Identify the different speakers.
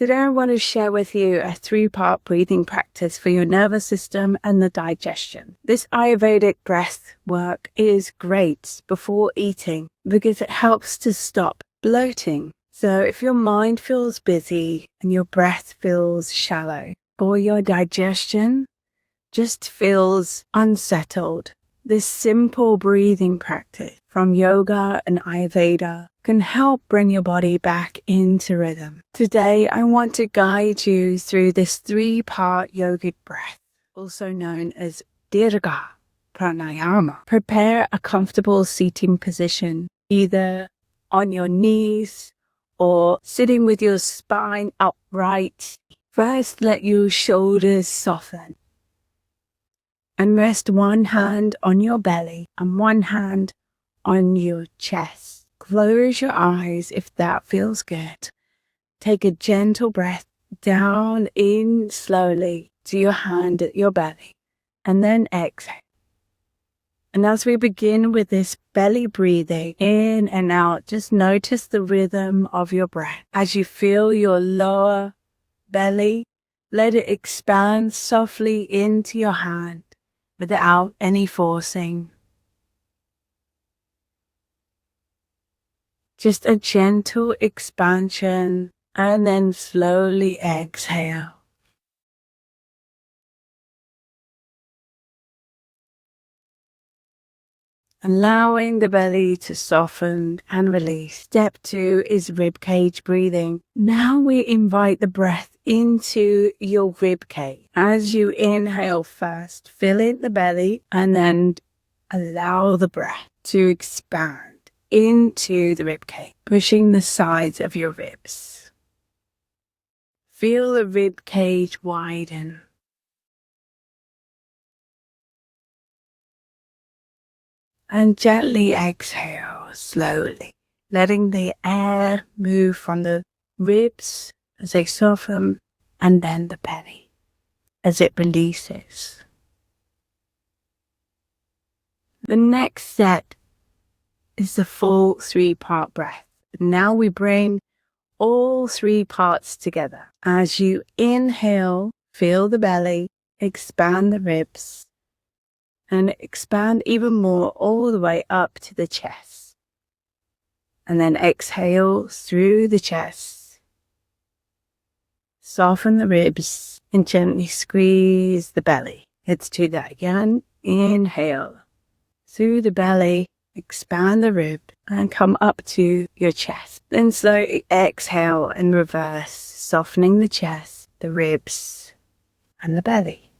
Speaker 1: Today I want to share with you a 3-part breathing practice for your nervous system and the digestion. This Ayurvedic breath work is great before eating because it helps to stop bloating. So if your mind feels busy and your breath feels shallow, or your digestion just feels unsettled, this simple breathing practice from yoga and Ayurveda can help bring your body back into rhythm. Today, I want to guide you through this 3-part yogic breath, also known as Dirga Pranayama. Prepare a comfortable seating position, either on your knees or sitting with your spine upright. First, let your shoulders soften and rest one hand on your belly and one hand on your chest. Close your eyes if that feels good. Take a gentle breath down in slowly to your hand at your belly and then exhale. And as we begin with this belly breathing in and out, just notice the rhythm of your breath. As you feel your lower belly, let it expand softly into your hand without any forcing. Just a gentle expansion and then slowly exhale. Allowing the belly to soften and release. Step 2 is ribcage breathing. Now we invite the breath into your ribcage. As you inhale first, fill in the belly and then allow the breath to expand into the ribcage, pushing the sides of your ribs. Feel the ribcage widen. And gently exhale slowly, letting the air move from the ribs as they soften and then the belly as it releases. The next set is the full 3-part breath. Now we bring all 3 parts together. As you inhale, feel the belly, expand the ribs, and expand even more all the way up to the chest. And then exhale through the chest. Soften the ribs and gently squeeze the belly. Let's do that again. Inhale through the belly, expand the rib and come up to your chest. Then slowly exhale and reverse, softening the chest, the ribs and the belly.